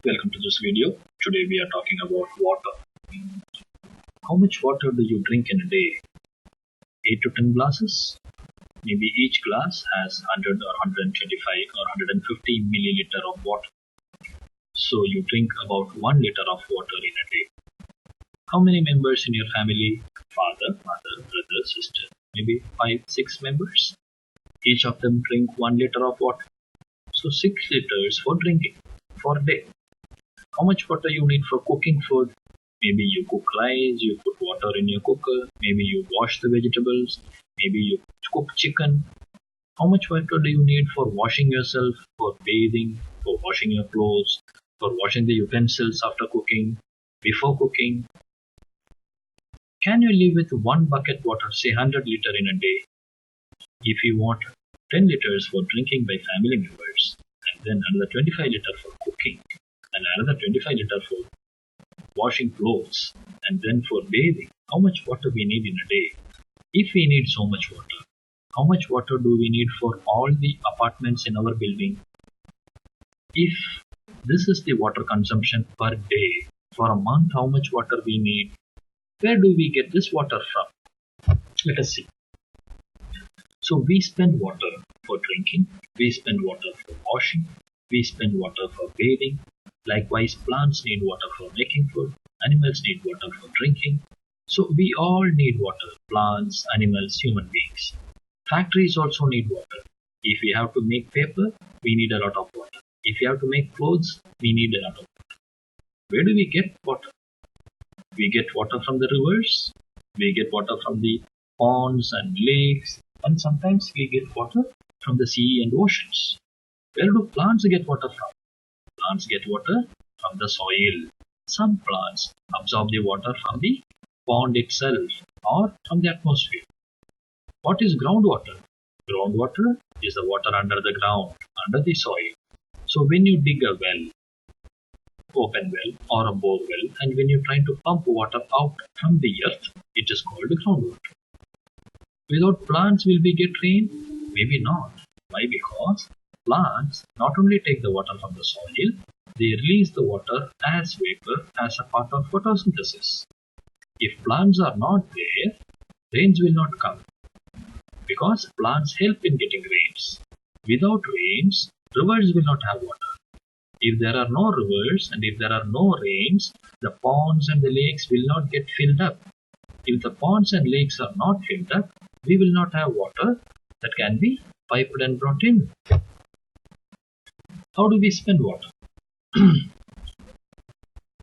Welcome to this video. Today we are talking about water. How much water do you drink in a day? 8 to 10 glasses? Maybe each glass has 100 or 125 or 150 milliliter of water. So you drink about 1 liter of water in a day. How many members in your family? Father, mother, brother, sister. Maybe 5, 6 members. Each of them drink 1 liter of water. So 6 liters for drinking for a day. How much water you need for cooking food? Maybe you cook rice, you put water in your cooker, maybe you wash the vegetables, maybe you cook chicken. How much water do you need for washing yourself, for bathing, for washing your clothes, for washing the utensils after cooking, before cooking? Can you live with 1 bucket water, say 100 liter in a day? If you want 10 liters for drinking by family members, and then another 25 liter for cooking, and another 25 liter for washing clothes, and then for bathing, how much water we need in a day? If we need so much water, how much water do we need for all the apartments in our building? If this is the water consumption per day, for a month how much water we need? Where do we get this water from? Let us see. So we spend water for drinking, we spend water for washing, we spend water for bathing. Likewise, plants need water for making food, animals need water for drinking. So we all need water, plants, animals, human beings. Factories also need water. If we have to make paper, we need a lot of water. If we have to make clothes, we need a lot of water. Where do we get water? We get water from the rivers, we get water from the ponds and lakes, and sometimes we get water from the sea and oceans. Where do plants get water from? Plants get water from the soil. Some plants absorb the water from the pond itself or from the atmosphere. What is groundwater? Groundwater is the water under the ground, under the soil. So when you dig a well, open well or a bore well, and when you're trying to pump water out from the earth, it is called groundwater. Without plants, will we get rain? Maybe not. Why? Because plants not only take the water from the soil, they release the water as vapor as a part of photosynthesis. If plants are not there, rains will not come, because plants help in getting rains. Without rains, rivers will not have water. If there are no rivers and if there are no rains, the ponds and the lakes will not get filled up. If the ponds and lakes are not filled up, we will not have water that can be piped and brought in. How do we spend water?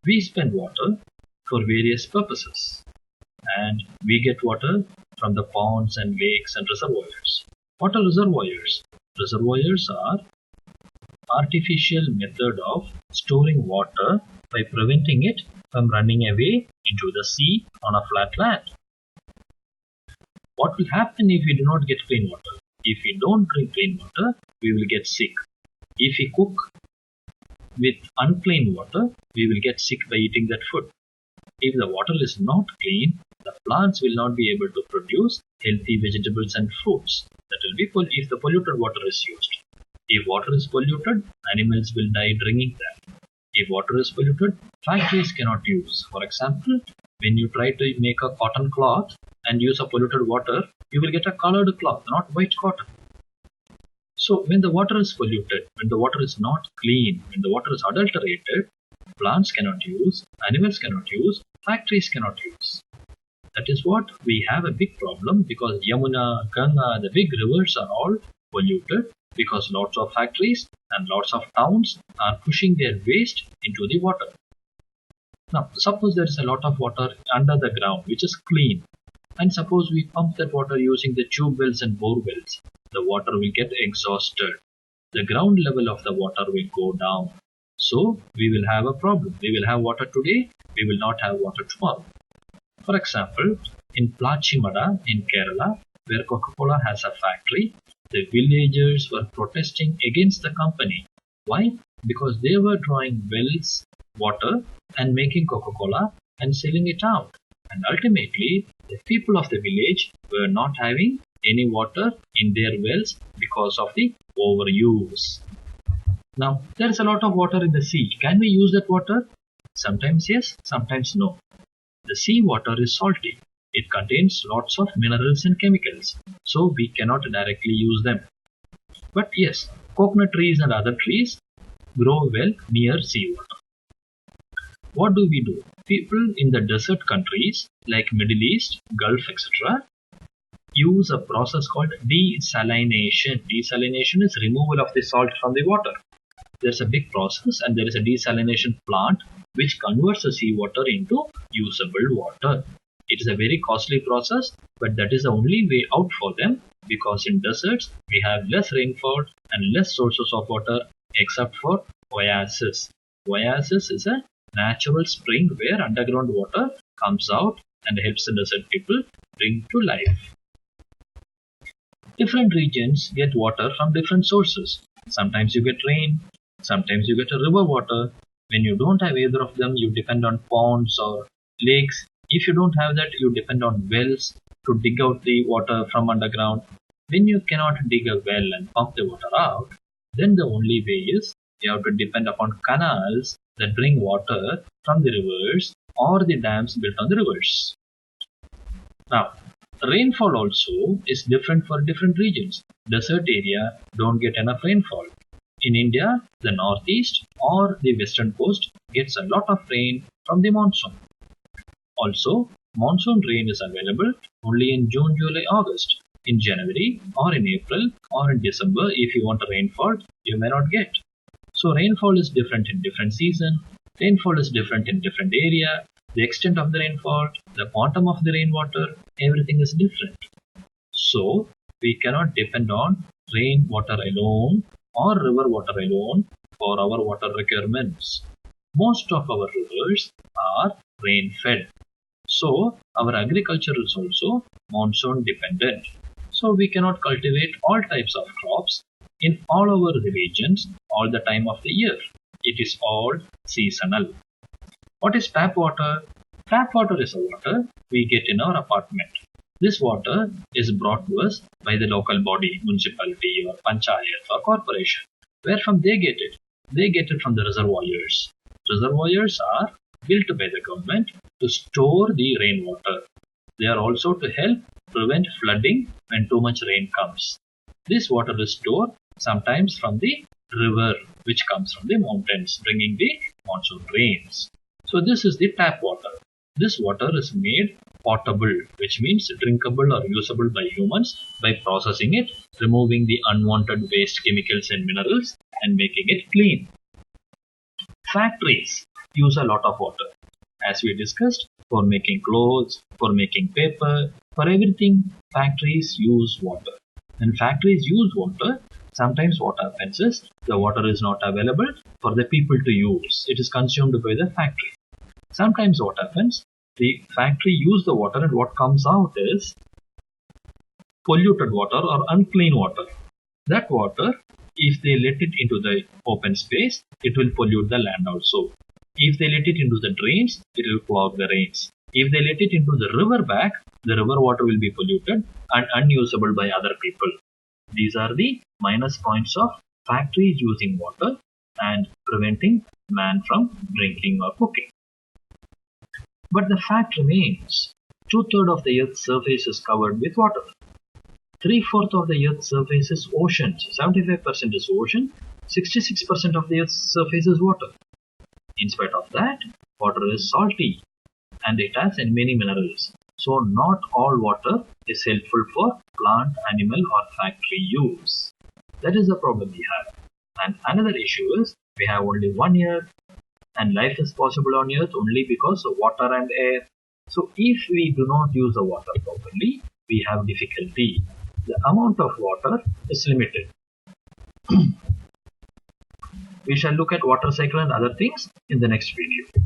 We spend water for various purposes, and we get water from the ponds and lakes and reservoirs. What are reservoirs? Reservoirs are artificial method of storing water by preventing it from running away into the sea on a flat land. What will happen if we do not get clean water? If we don't drink clean water, we will get sick. If we cook with unclean water, we will get sick by eating that food. If the water is not clean, the plants will not be able to produce healthy vegetables and fruits. That will be if the polluted water is used. If water is polluted, animals will die drinking that. If water is polluted, factories cannot use. For example, when you try to make a cotton cloth and use a polluted water, you will get a colored cloth, not white cotton. So when the water is polluted, when the water is not clean, when the water is adulterated, plants cannot use, animals cannot use, factories cannot use. That is what we have a big problem, because Yamuna, Ganga, the big rivers are all polluted because lots of factories and lots of towns are pushing their waste into the water. Now, suppose there is a lot of water under the ground which is clean, and suppose we pump that water using the tube wells and bore wells. The water will get exhausted. The ground level of the water will go down. So we will have a problem. We will have water today, we will not have water tomorrow. For example, in Plachimada in Kerala, where Coca-Cola has a factory, the villagers were protesting against the company. Why? Because they were drawing wells water and making Coca-Cola and selling it out. And ultimately, the people of the village were not having any water in their wells because of the overuse. Now, there is a lot of water in the sea. Can we use that water? Sometimes yes, sometimes no. The sea water is salty. It contains lots of minerals and chemicals, so we cannot directly use them. But yes, coconut trees and other trees grow well near seawater. What do we do? People in the desert countries like Middle East, Gulf, etc. use a process called desalination. Desalination is removal of the salt from the water. There's a big process and there is a desalination plant which converts the seawater into usable water. It is a very costly process, but that is the only way out for them, because in deserts we have less rainfall and less sources of water except for oasis. Oasis is a natural spring where underground water comes out and helps the desert people bring to life. Different regions get water from different sources. Sometimes you get rain, sometimes you get a river water. When you don't have either of them, you depend on ponds or lakes. If you don't have that, you depend on wells to dig out the water from underground. When you cannot dig a well and pump the water out, then the only way is you have to depend upon canals that bring water from the rivers or the dams built on the rivers. Now, rainfall also is different for different regions. Desert area don't get enough rainfall. In India, the northeast or the western coast gets a lot of rain from the monsoon. Also, monsoon rain is available only in June, July, August. In January or in April or in December, if you want a rainfall, you may not get. So rainfall is different in different season. Rainfall is different in different area. The extent of the rainfall, the quantum of the rainwater, everything is different. So we cannot depend on rainwater alone or river water alone for our water requirements. Most of our rivers are rain fed. So our agriculture is also monsoon dependent. So we cannot cultivate all types of crops in all our regions all the time of the year. It is all seasonal. What is tap water? Tap water is a water we get in our apartment. This water is brought to us by the local body, municipality or panchayat or corporation. Where from they get it? They get it from the reservoirs. Reservoirs are built by the government to store the rainwater. They are also to help prevent flooding when too much rain comes. This water is stored sometimes from the river which comes from the mountains bringing the monsoon rains. So this is the tap water. This water is made potable, which means drinkable or usable by humans by processing it, removing the unwanted waste chemicals and minerals and making it clean. Factories use a lot of water. As we discussed, for making clothes, for making paper, for everything, factories use water. When factories use water, sometimes what happens is the water is not available for the people to use. It is consumed by the factory. Sometimes what happens, the factory use the water and what comes out is polluted water or unclean water. That water, if they let it into the open space, it will pollute the land also. If they let it into the drains, it will clog the drains. If they let it into the river back, the river water will be polluted and unusable by other people. These are the minus points of factories using water and preventing man from drinking or cooking. But the fact remains, 2/3 of the Earth's surface is covered with water. 3/4 of the Earth's surface is oceans. 75% is ocean. 66% of the Earth's surface is water. In spite of that, water is salty and it has many minerals. So not all water is helpful for plant, animal or factory use. That is the problem we have. And another issue is we have only 1 year and life is possible on Earth only because of water and air. So if we do not use the water properly, we have difficulty. The amount of water is limited. We shall look at water cycle and other things in the next video.